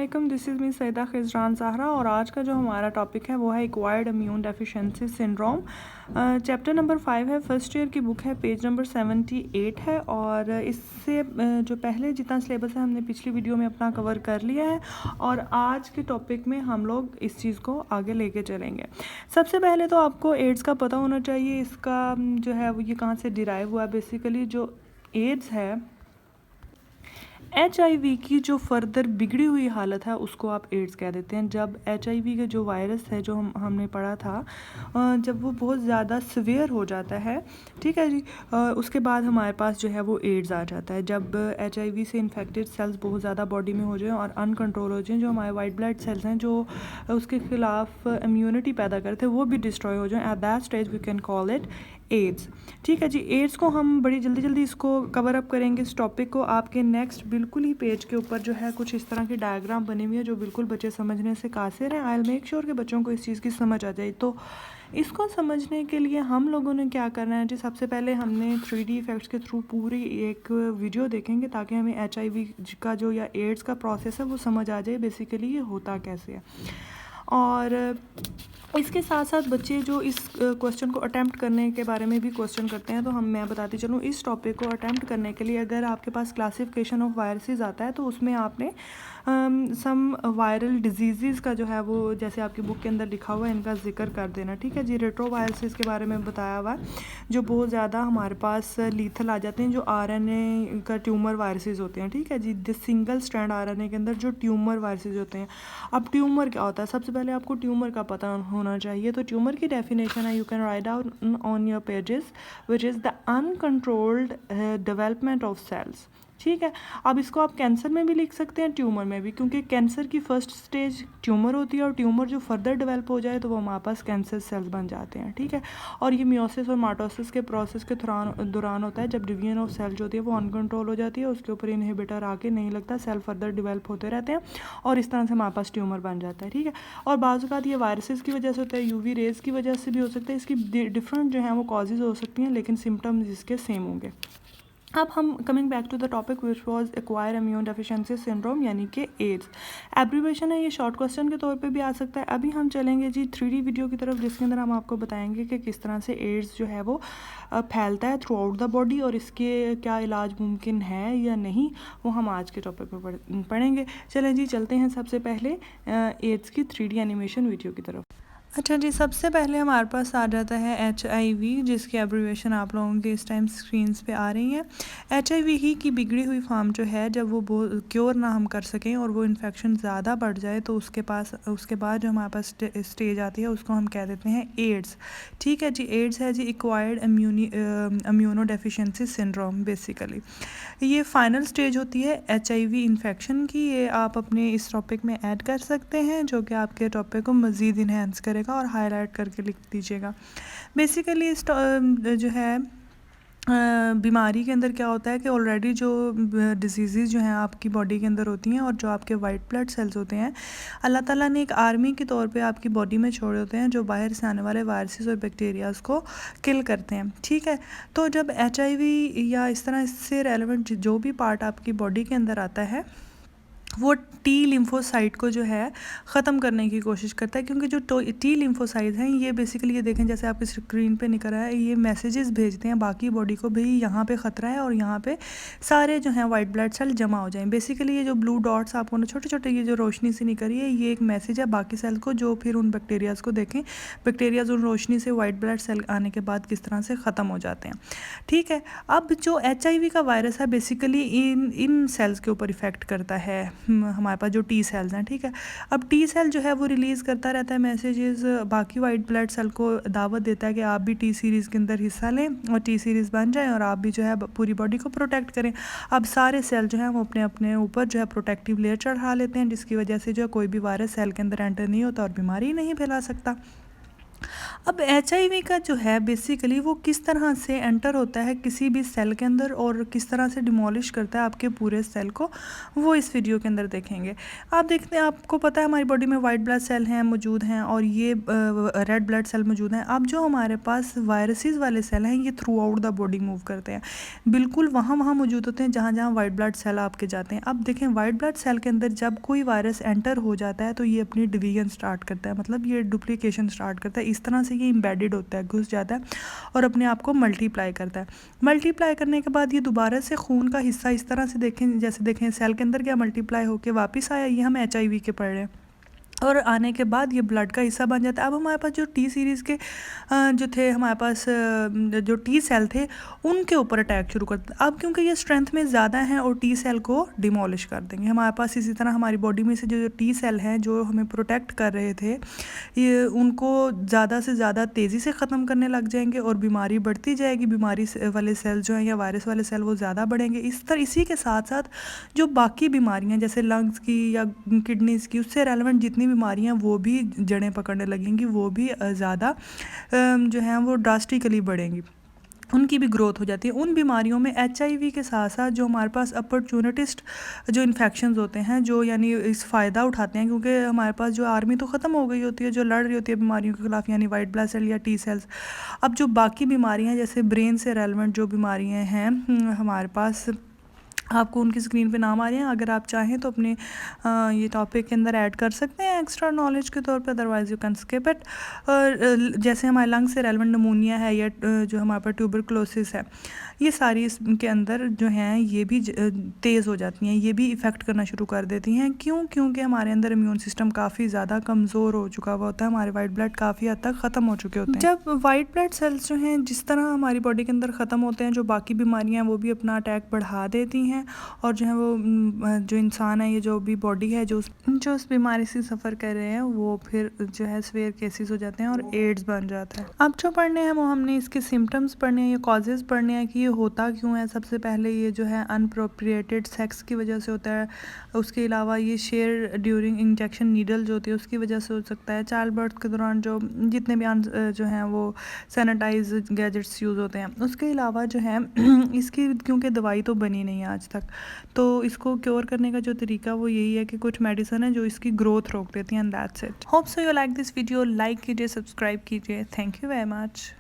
वालेकुम, this is me सैदा खिज़रान ज़हरा और आज का जो हमारा टॉपिक है वो है acquired immune deficiency syndrome. Chapter number 5 है, फर्स्ट ईयर की बुक है, पेज नंबर 78 है। और इससे जो पहले जितना सिलेबस है हमने पिछली वीडियो में अपना कवर कर लिया है और आज के टॉपिक में हम लोग इस चीज़ को आगे लेके चलेंगे। सबसे पहले तो आपको एड्स का पता होना चाहिए, इसका जो है वो ये कहाँ से डिराइव हुआ है। बेसिकली जो एड्स है, HIV की जो फर्दर बिगड़ी हुई हालत है उसको आप एड्स कह देते हैं। जब HIV का जो वायरस है जो हमने पढ़ा था, जब वो बहुत ज़्यादा सीवियर हो जाता है, ठीक है जी, उसके बाद हमारे पास जो है वो एड्स आ जाता है। जब HIV से इन्फेक्टेड सेल्स बहुत ज़्यादा बॉडी में हो जाएं और अनकंट्रोल हो जाएं, जो हमारे वाइट ब्लड सेल्स हैं जो उसके खिलाफ इम्यूनिटी पैदा करते हैं वो भी डिस्ट्रॉय हो जाएं, at that stage we can call it AIDS. ठीक है जी, एड्स को हम बड़ी जल्दी इसको कवर अप करेंगे इस टॉपिक को। आपके नेक्स्ट बिल्कुल ही पेज के ऊपर जो है कुछ इस तरह की डायग्राम बनी हुई है जो बिल्कुल बच्चे समझने से कासिर हैं। आई विल मेक श्योर कि बच्चों को इस चीज़ की समझ आ जाए। तो इसको समझने के लिए हम लोगों ने क्या करना है जी, सबसे पहले हमने 3D इफेक्ट्स के थ्रू पूरी एक वीडियो देखेंगे ताकि हमें HIV का जो या एड्स का प्रोसेस है वो समझ आ जाए बेसिकली ये होता कैसे है। और इसके साथ साथ बच्चे जो इस क्वेश्चन को अटैम्प्ट करने के बारे में भी क्वेश्चन करते हैं, तो मैं बताती चलूँ, इस टॉपिक को अटैम्प्ट करने के लिए अगर आपके पास क्लासिफिकेशन ऑफ वायरसेस आता है तो उसमें आपने सम वायरल डिजीज़ का जो है वो जैसे आपकी बुक के अंदर लिखा हुआ है इनका जिक्र कर देना। ठीक है जी, रेट्रोवायरसेस के बारे में बताया हुआ है जो बहुत ज़्यादा हमारे पास लीथल आ जाते हैं, जो RNA का ट्यूमर वायरसेस होते हैं। ठीक है जी, सिंगल स्ट्रैंड RNA के अंदर जो ट्यूमर वायरसेस होते हैं। अब ट्यूमर क्या होता है, सबसे पहले आपको ट्यूमर का पता होना चाहिए। तो ट्यूमर की डेफिनेशन है, you can write down on your pages, which is the uncontrolled development of cells. ठीक है, अब इसको आप कैंसर में भी लिख सकते हैं, ट्यूमर में भी, क्योंकि कैंसर की फर्स्ट स्टेज ट्यूमर होती है और ट्यूमर जो फर्दर डेवलप हो जाए तो वो हमारे पास कैंसर सेल्स बन जाते हैं। ठीक है, और ये मियोसिस और माइटोसिस के प्रोसेस के दौरान होता है, जब डिवीजन ऑफ सेल जो होती है वो अनकंट्रोल हो जाती है, उसके ऊपर इनहिबिटर आके नहीं लगता, सेल फर्दर डेवलप होते रहते हैं और इस तरह से हमारे पास ट्यूमर बन जाता है। ठीक है, और बाज़ औक़ात ये वायरसेस की वजह से होता है, UV रेज़ की वजह से भी हो सकता है, इसकी डिफरेंट जो है वो कॉजेज़ हो सकती हैं लेकिन सिम्टम्स इसके सेम होंगे। अब हम coming back to the topic which was acquired immune deficiency syndrome यानी कि एड्स। एब्रीवेशन है, ये शॉर्ट क्वेश्चन के तौर पे भी आ सकता है। अभी हम चलेंगे जी 3D वीडियो की तरफ, जिसके अंदर हम आपको बताएंगे कि किस तरह से एड्स जो है वो फैलता है थ्रू आउट द बॉडी और इसके क्या इलाज मुमकिन है या नहीं, वो हम आज के टॉपिक पर पढ़ेंगे। चलें जी, चलते हैं सबसे पहले एड्स की 3D एनिमेशन वीडियो की तरफ। अच्छा जी, सबसे पहले हमारे पास आ जाता है HIV, जिसकी एब्रीवेशन आप लोगों के इस टाइम स्क्रीन्स पे आ रही है। HIV ही की बिगड़ी हुई फॉर्म जो है, जब वो क्योर ना हम कर सकें और वो इन्फेक्शन ज़्यादा बढ़ जाए तो उसके बाद जो हमारे पास स्टेज आती है उसको हम कह देते हैं एड्स। ठीक है जी, एड्स है जी acquired immuno deficiency syndrome. Basically ये फाइनल स्टेज होती है HIV इन्फेक्शन की। ये आप अपने इस टॉपिक में ऐड कर सकते हैं, जो कि आपके टॉपिक को मज़ीद इन्हेंस करेगा, और हाईलाइट करके लिख दीजिएगा। बेसिकली इस जो है बीमारी के अंदर क्या होता है कि ऑलरेडी जो डिजीज़ जो हैं आपकी बॉडी के अंदर होती हैं और जो आपके वाइट ब्लड सेल्स होते हैं, अल्लाह ताला ने एक आर्मी के तौर पे आपकी बॉडी में छोड़े होते हैं जो बाहर से आने वाले वायरसेस और बैक्टीरियाज को किल करते हैं। ठीक है, तो जब HIV या इस तरह इससे रेलेवेंट जो भी पार्ट आपकी बॉडी के अंदर आता है वो T लिम्फोसाइट को जो है ख़त्म करने की कोशिश करता है, क्योंकि जो T लिम्फोसाइट हैं ये बेसिकली, ये देखें जैसे आपकी स्क्रीन पे निकल रहा है, ये मैसेजेस भेजते हैं बाकी बॉडी को भी यहाँ पे ख़तरा है और यहाँ पे सारे जो हैं वाइट ब्लड सेल जमा हो जाएं। बेसिकली ये जो ब्लू डॉट्स आपको ना छोटे छोटे ये जो रोशनी से निकल रही है, ये एक मैसेज है बाकी सेल को, जो फिर उन बैक्टीरियाज़ को देखें, बैक्टीरियाज उन रोशनी से वाइट ब्लड सेल आने के बाद किस तरह से ख़त्म हो जाते हैं। ठीक है, अब जो HIV का वायरस है बेसिकली इन सेल्स के ऊपर इफ़ेक्ट करता है, हमारे पास जो T सेल्स हैं। ठीक है, अब T सेल जो है वो रिलीज़ करता रहता है मैसेजेस, बाकी वाइट ब्लड सेल को दावत देता है कि आप भी T सीरीज़ के अंदर हिस्सा लें और T सीरीज़ बन जाएं और आप भी जो है पूरी बॉडी को प्रोटेक्ट करें। अब सारे सेल जो हैं वो अपने अपने ऊपर जो है प्रोटेक्टिव लेयर चढ़ा लेते हैं, जिसकी वजह से जो है कोई भी वायरस सेल के अंदर एंटर नहीं होता और बीमारी नहीं फैला सकता। अब एचआईवी का जो है बेसिकली वो किस तरह से एंटर होता है किसी भी सेल के अंदर और किस तरह से डिमोलिश करता है आपके पूरे सेल को, वो इस वीडियो के अंदर देखेंगे। आप देखते हैं, आपको पता है हमारी बॉडी में वाइट ब्लड सेल हैं मौजूद हैं और ये रेड ब्लड सेल मौजूद हैं। अब जो हमारे पास वायरसेस वाले सेल हैं ये through out the body move करते हैं, बिल्कुल वहाँ वहाँ मौजूद होते हैं जहाँ जहाँ वाइट ब्लड सेल आपके जाते हैं। अब देखें, वाइट ब्लड सेल के अंदर जब कोई वायरस एंटर हो जाता है तो ये अपनी डिवीजन स्टार्ट करता है, मतलब ये डुप्लीकेशन स्टार्ट करता है। इस तरह से ये इम्बेडेड होता है, घुस जाता है और अपने आप को मल्टीप्लाई करता है। मल्टीप्लाई करने के बाद ये दोबारा से खून का हिस्सा इस तरह से देखें, जैसे देखें सेल के अंदर क्या मल्टीप्लाई होकर वापस आया, ये हम एचआईवी के पढ़ रहे हैं। और आने के बाद ये ब्लड का हिस्सा बन जाता है। अब हमारे पास जो टी सीरीज़ के जो थे हमारे पास जो टी सेल थे उनके ऊपर अटैक शुरू करते हैं। अब क्योंकि ये स्ट्रेंथ में ज़्यादा हैं और टी सेल को डिमोलिश कर देंगे। हमारे पास इसी तरह हमारी बॉडी में से जो टी सेल हैं जो हमें प्रोटेक्ट कर रहे थे, ये उनको ज़्यादा से ज़्यादा तेज़ी से ख़त्म करने लग जाएंगे और बीमारी बढ़ती जाएगी। बीमारी वाले सेल जो हैं या वायरस वाले सेल वो ज़्यादा बढ़ेंगे। इसी के साथ साथ जो बाकी बीमारियाँ जैसे लंग्स की या किडनीज़ की, उससे रेलेवेंट जितनी बीमारियां वो भी जड़ें पकड़ने लगेंगी, वो भी ज़्यादा जो हैं वो ड्रास्टिकली बढ़ेंगी, उनकी भी ग्रोथ हो जाती है। उन बीमारियों में एचआईवी के साथ साथ जो हमारे पास अपॉर्चुनिटिस्ट जो इन्फेक्शंस होते हैं, जो यानी इस फ़ायदा उठाते हैं, क्योंकि हमारे पास जो आर्मी तो ख़त्म हो गई होती है जो लड़ रही होती है बीमारियों के ख़िलाफ़, यानी वाइट ब्लड सेल या टी सेल्स। अब जो बाकी बीमारियां जैसे ब्रेन से रेलेवेंट जो बीमारियां हैं हमारे पास, आपको उनकी स्क्रीन पे नाम आ रहे हैं, अगर आप चाहें तो अपने ये टॉपिक के अंदर ऐड कर सकते हैं एक्स्ट्रा नॉलेज के तौर पे, otherwise you can skip it. और जैसे हमारे लंग से रेलेवेंट नमूनिया है या जो हमारे पास ट्यूबरक्लोसिस है, ये सारी इसके अंदर जो हैं ये भी तेज़ हो जाती हैं, ये भी इफ़ेक्ट करना शुरू कर देती हैं। क्यों? क्योंकि हमारे अंदर इम्यून सिस्टम काफ़ी ज़्यादा कमज़ोर हो चुका हुआ होता है, हमारे वाइट ब्लड काफ़ी हद तक ख़त्म हो चुके होते हैं। जब वाइट ब्लड सेल्स जो हैं जिस तरह हमारी बॉडी के अंदर ख़त्म होते हैं, जो बाकी बीमारियाँ वो भी अपना अटैक बढ़ा देती हैं और जो है वो जो इंसान है, ये जो भी बॉडी है जो उस बीमारी से सफ़र कर रहे हैं, वो फिर जो है सीवियर केसेस हो जाते हैं और एड्स बन जाता है। अब जो पढ़ने हैं वो हमने इसके सिम्टम्स पढ़ने हैं, ये कॉजेज़ पढ़ने हैं कि ये होता क्यों है। सबसे पहले ये जो है अनप्रोप्रिएटेड सेक्स की वजह से होता है। उसके अलावा ये शेयर ड्यूरिंग इंजेक्शन नीडल जो होती है उसकी वजह से हो सकता है। चाइल्ड बर्थ के दौरान जो जितने भी जो हैं वो सैनिटाइज गैजेट्स यूज़ होते हैं। उसके अलावा जो है इसकी क्योंकि दवाई तो बनी नहीं है आज तक, तो इसको क्योर करने का जो तरीका वो यही है कि कुछ मेडिसिन है जो इसकी ग्रोथ रोक देती हैं, and that's it. Hope so you like this video. Like कीजिए, सब्सक्राइब कीजिए। Thank you very much.